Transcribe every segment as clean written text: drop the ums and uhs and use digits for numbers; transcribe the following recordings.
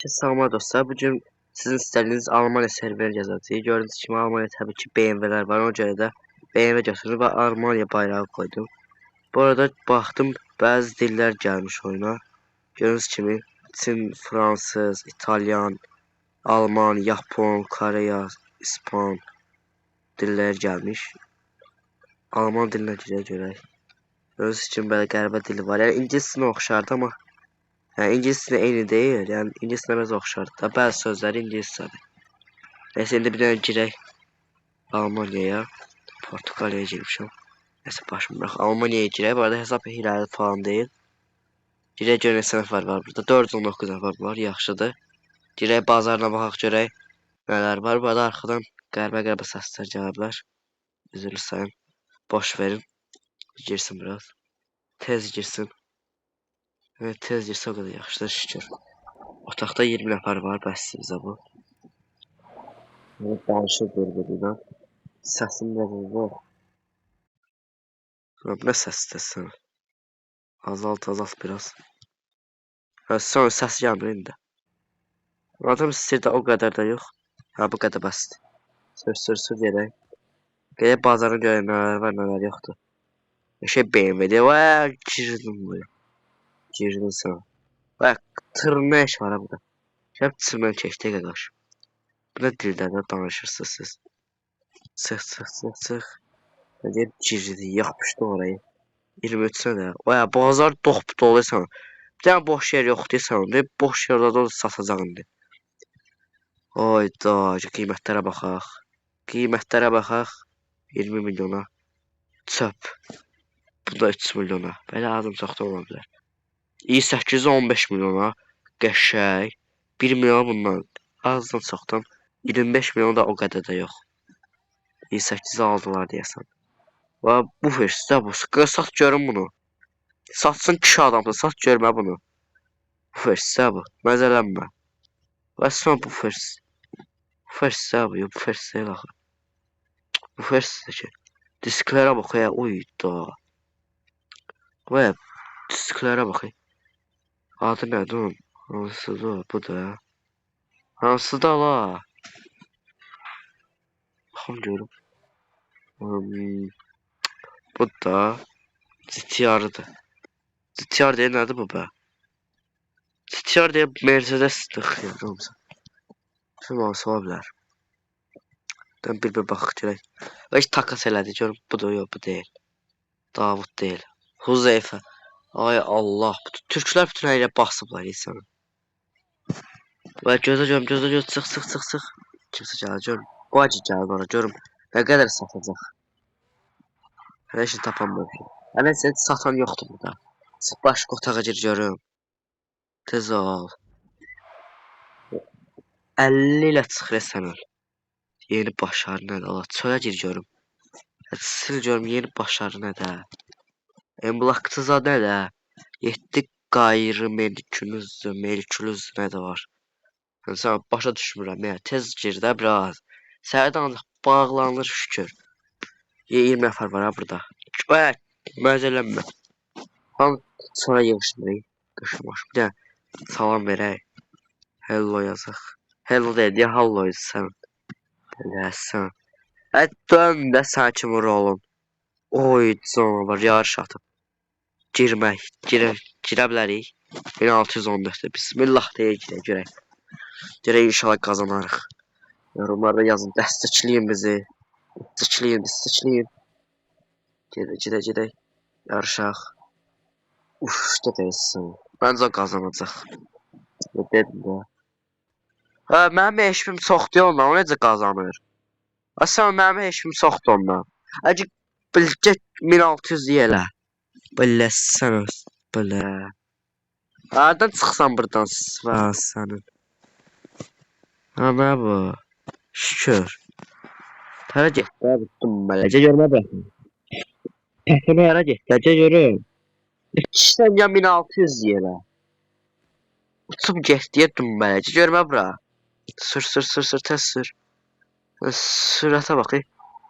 Salam dostlar, bugün sizin istədiyiniz Almanya serveri yazacağıq. Gördüyünüz kimi Almanya təbii ki BMW'lər var, ona görə də BMW götürdüm və Almanya bayrağı koydum. Bu arada baxdım, bəzi dillər gəlmiş oyuna. Gördüyünüz kimi Çin, Fransız, İtalyan, Alman, Yapon, Koreya, İspan dillər gəlmiş. Alman dilinə görək. Gördüyünüz kimi belə qəribə dili var. Yəni ingiliscə oxşardı amma yani İngilizcə eyni deyil. Yəni İngilizcə biraz oxşardır da. Bəzi sözləri ingiliscədir. Nəysə indi bir dənə girək Almaniyaya. Portugaliyaya girmişəm. Nəysə başım bırax. Almaniyaya girək. Bu arada hesab hiləli falan deyil. Girək görək neçə nəfər var burada. 419 nəfər var. Yaxşıdır. Girək bazarına baxaq görək nələr var. Bu arada arxadan qəribə səslər gələ bilər. Üzr istəyirəm. Boş verin. Girsin biraz. Tez girsin. Evet, tez girsə o qədər yaxşıdır, şükür. Otaqda 20 nəfər var, bəs bizə bu. Danışır bir-birindən. Səsim də var. Nə səs istəsən? Azalt biraz. Sonra səs gəlmir indi. Adam istəyir də o qədər də yox. Ha, bu qədər bəsdir. Sür gedək. Gedək bazarın görək nələr var, nələr yoxdur. Şey BMW-dir. Vay, girdim buraya. Girdin sən. Vay, tırnaq iş var ha burada. Hep tırnaq keçdi qardaş. Bu nə dildən danışırsınız siz? Çıx. Hadi girdi, yapışdı orayı. 23 sənə. Vay, bazar dolu sən. Bir dənə boş yer yox deyirsən. Boş yerdə də satacaq indi. Oyda, qiymətlərə baxaq. 20 milyona. Çöp. Bu da 3 milyona. Belə adım çox da ola bilər. i8 15 milyona. Qəşəng. 1 milyon bundan. Azdan çoxdan. 25 milyon da o qədər də yox. i8'i aldılar deyəsən. Və bu hırsda bu. Sat görün bunu. Satsın kişi adamsın. Sat görmə bunu. Bu hırsda bu. Məzələnmə. Və sonra bu hırs. Bu hırsda bu. Bu hırs deyil axı. Bu hırsda ki. Disklərə bax ya. Uyda. Və disklərə bax. Adı nədir onun? Hansıdır? Bu da. Hansıdır la? Baxım görüm. Bu da GTR'dır. GTR deyə nədir bu bə? GTR deyə Mercedes-dir xeyirləmsə. Şunu ola bilər. Bir baxıq görək. Və heç takas elədi görüm. Bu da yox, bu deyil. Davud deyil. Huzeyfə. Ay Allah. Türklər bütün hər yerə basıblar insanı. Və gözlə görüm. Çıx. Kimsə gəlir görüm. O acı gəlir ona görüm. Nə qədər satacaq. Hər şey tapanmır. Hələ satan yoxdur burada. Çıx başqa otağa gir görüm. Tez ol. 50 ilə çıxır sən öl. Yeni başarı nədir? Allah çölə gir görüm. Sil görüm yeni başarı nədir? Emblaktıza nədir? 7 qeyri-mülkünüz nədir var? Sən başa düşmürəm ya. Tez gir də biraz. Səhərdən ancaq bağlanır şükür. 20 nəfər var ha burada. Məzələnmə. Tam sonra yığışdırıq. Qışmaş. Bir də salam verək. Hello yazaq. Hello deyil, deyə hallo sən. Eləsən. Dön də sən kimi rolun. Oy, canavar, yarış atıb. Girə bilərik. 1614'də. Bismillah deyə girək. Görək inşallah qazanarıq. Yorumlarda yazın, dəstəkləyin bizi. Dəstəkləyin. Gedək. Yarışaq. Uf, deyilsin. Məncə qazanacaq. Dedim də. Mənim eşbim çoxdur ondan, o necə qazanır? Sən mənim eşbim çoxdur ondan. Əgər bilcək 1600 yelə. Biləsən öz. Bilə. Hərdən çıxsan buradan sənin. Ana bu. Şükür. Hərə getdə bitdim mələcə görmə bırakın. Təhsini hərə getdə görüm. İkisindən ya 1600 yelə. Uçub getdiyə dümbələcə görmə bura. Sür, tez sür. Sürətə bax.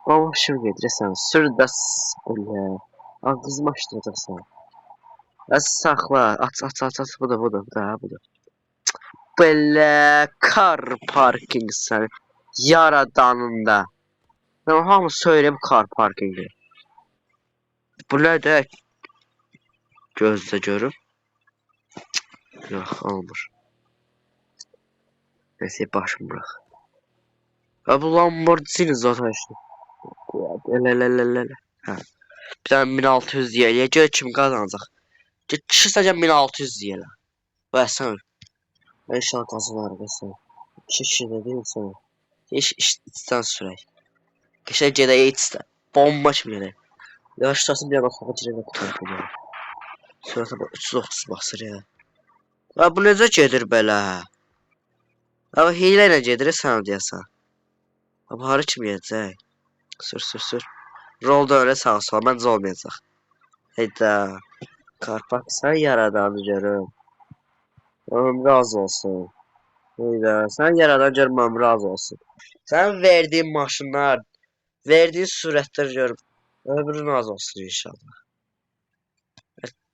Baba şimdi gedirəsən. Sür də belə. Ağzımı açdıracaqsan. Saxla. Aç. Bu da. belə kar parking səni yaradanında. Mən hamı söyləyib kar parkingi. Bu nədir? Gözlə görüm. Yox, olmur. Nəsə başım bırax. Ha bu Lamborghini zaten işte. Elə. Hə. Bir tane 1600 diye. Gör kim kazanacaq. Kişi sadece 1600 diye. Və sən. İnşallah kazanır sən. Kişi de değil sən. İçdən sürək. Keçək gedək içdə. Bomba kimi gedək. Yavaşlasın bir yana soğa girək qutarıq. Sürətə bax 330 basır ya. Ha bu necə gedir belə? Ha hiylə ilə gedir sən deyəsən. Ha bu hara kimi gedəcək? Sür. Rolda öyle sağa sola. Məncə olmayacaq. Heyda. Karpak sən yaradan görüm. Ömrüm razı olsun. Heyda. Sən yaradan görüm ömrüm razı olsun. Sən verdiyin maşınlar, verdiyin sürətlər görüm. Ömrün razı olsun inşallah.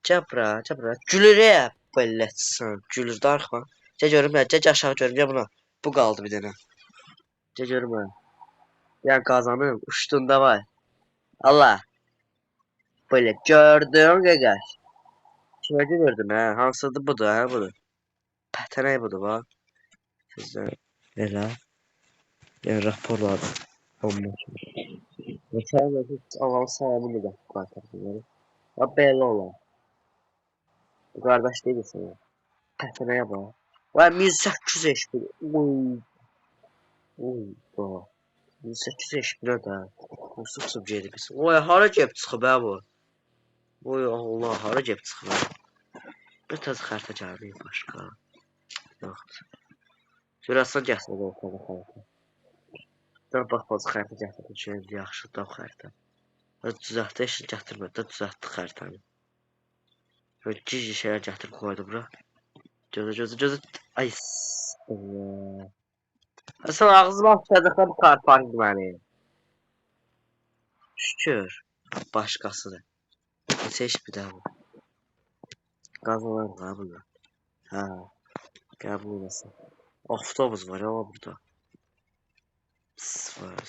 Cabra. Gülür ya. Belletsən. Gülür darxma. Gel görüm ya. Gel aşağı görüm ya buna. Bu qaldı bir dənə. Gel görüm ya. Yani kazanım. Uçtun da var. Allah. Böyle gördün gaga. Kime gördün ha? Hansıdır budur ha budur. Pətənək budur bak. Sizden elə. Yəni raporladı. Olmuş. Geçen de hiç Allah'ın sayımını da qaytardım. Ya belli olan. Bu kardeş değil sana. Pətənəyə bak. Vay 1800 eşbi. Uy. Bak. 1800 eşbi ne da. Nasıl çıxıb gedib. Oy hara gəlib çıxıb ha bu. Oy Allah hara gəlib çıxıb. Bir tez xərtə gəldi başqa. Yox. Şurası gəsədə ortada xərtə. Dur bax xərtə gətirdim. Şöyle yaxşı da xərtə. Düzəltdi işi gətirmədi də düzəltdi xərtəni. Böyle cici şeyler gətirib koydu bura. Gözü. Ay. Sən ağzıma açacaqsan kar park məni. Şükür. Başqasıdır. Heç heç bir daha bu. Qazanır ha bunu. Ha. Qəbul eləsin. Avtobus var ya burada.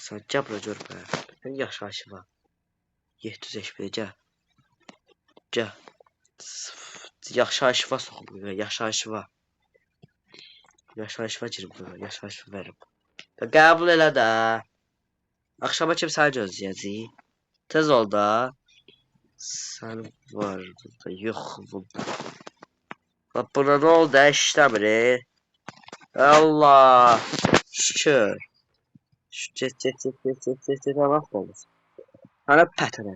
Sən gəl bura gör bə. Sən yaşayışı var. 700 HP gəl. Gəl. Yaşayışı var soxum. Yaşayışı var. Yaşayışı var girim bura. Yaşayışı verim. Qəbul elə də. Axşama kim səni gözləyəcək? Tez ol da. Sən var burada. Yox bu. Bax buna nə oldu? İşləmir. Allah. Şükür. Get. Vaxt olur. Hana pətənə.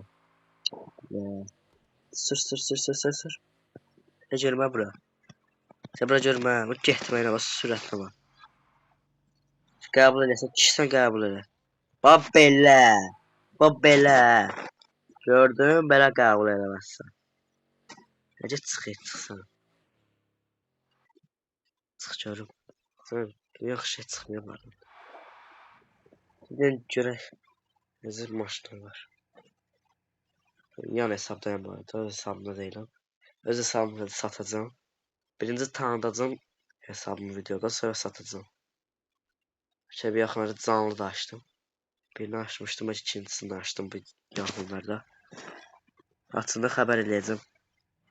Sür. Görmə bura. Sən bura görmə. Bu getməyinə bax sürətlə bax. Qəbul eləsən. Kişisən qəbul elə. Bax belə. Gördün? Belə qəbul eləməzsən. Necə çıxsan. Çıx görüm. Yox şey çıxmıyor var. Gidin görək. Necə maşınlar var. Yan hesabdayım var. Öz hesabımda deyiləm. Öz hesabımı satacağım. Birinci tanıdacağım hesabımı videoda sonra satacağım. Bir yaxınlarda canlı da açtım. Birini açmışdım, ikincisini açtım bu yaxınlarda. Açında xəbər eləyəcəm.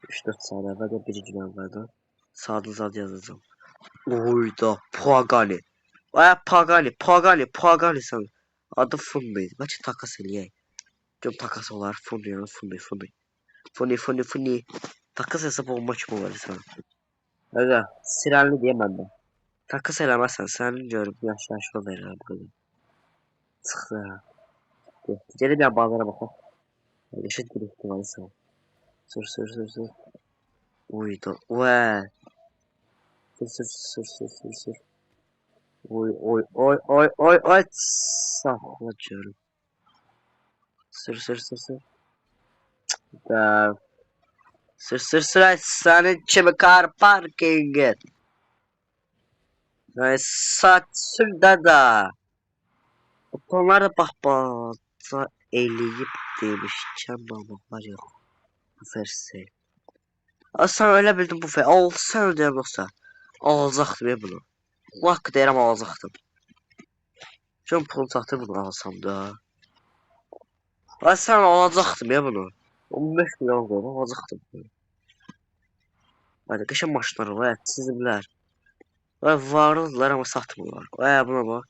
3-4 saat əvvəl də bir gün əvvəldən. Saatınızı yazacağım. Oyda Pagani. Ay Pagani sən. Adı Fundi. Bəlkə takas eləyək. Gör takas olar. Fundi. Takas hesab olma kimi olar sən. Əgə, sirənli deyə məndə. Takas eləməzsən, sənin görüb yaşayışma verirəm bunu. Çıxdı. Gelib ya bazara baxaq. Yaşad bir ihtimali sən. Sür. Uydu. Uə. Sür. Oy. Saxla görüm. Sür. Da. Sür. Ay sənin kimi kar parkingi. Ay saat sürdə da. Onlar da baxbaca eləyib demişkən var yox. Bu versi. Sən öyle bildin bu fer. Ol sən deyəm yoxsa. Alacaqdım ya bunu. Lak deyirəm alacaqdım. Can pul çatır bunu alsam da. Ay sən alacaqdım ya bunu. 15 milyon qoyma alacaqdım bunu. Hadi qəşəng maşınlar var, çizimlər. Və varlılar amma satmırlar. Buna bax.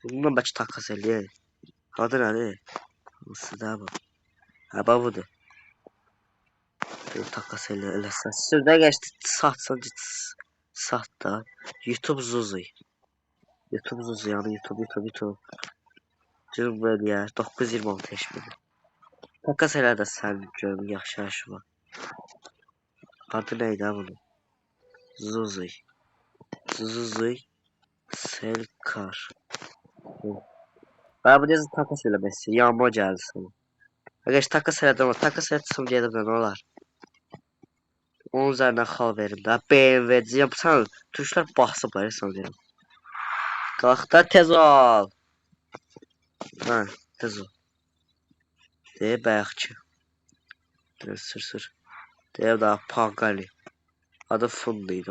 Bundan bəlkə takas eləyək. Adı nədir? Hansı da bu? Hə, bax budur. Takas eləsən. Sürdə geçdi satsan sat da. YouTube Zuzi. YouTube Zuzi yani YouTube. Cürüm böyle ya. 926 eşmedi. Takas elə də sən görüm yaxşı var. Adı neydi ha bunun? Zuzi. Zuzi. Selkar. Ben bu yazı takas eləməsi. Yağma gəldi sana. Əgər takas elədim, takas etsəm gedim də nə olar? Onun üzərinə xal verin də. BMW-ciyəm. Sən tuşlar baxsıblar sən deyirəm. Qalx da tez ol. Hə, tez ol. De bayaqçı. Sür. Deyir daha Pagali. Adı Fundi.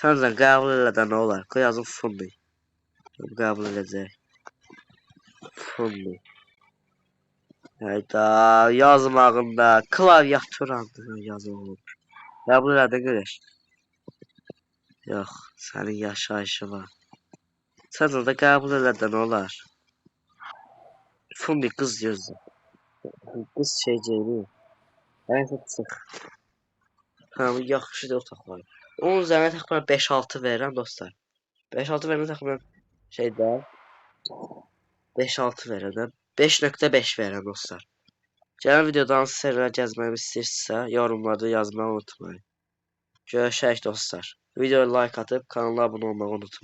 Sən qəbul elə də nə olar? Qoy yazın Fundi. Qəbul edəcək. Fundi. Hayda yazmağında klaviaturandı yazılır. Qəbul elədə görək. Yox, sənin yaşayışı var. Sən orada qəbul elədə nə olar? Fundi qız gözlə. Qız şeycəyini. Nəysə çıx. Hə, bu yaxşı da otaq var. Onun üzərinə təxminən 5-6 verirəm dostlar. 5-6 verirəm təxminən şeydə 5-6 verirəm. 5.5 verirəm dostlar. Gələn videoda hansı seriyalar gəzməyimi istəyirsinizsə, yorumlarda yazmayı unutmayın. Görüşək dostlar. Videoya like atıp kanala abone olmayı unutmayın.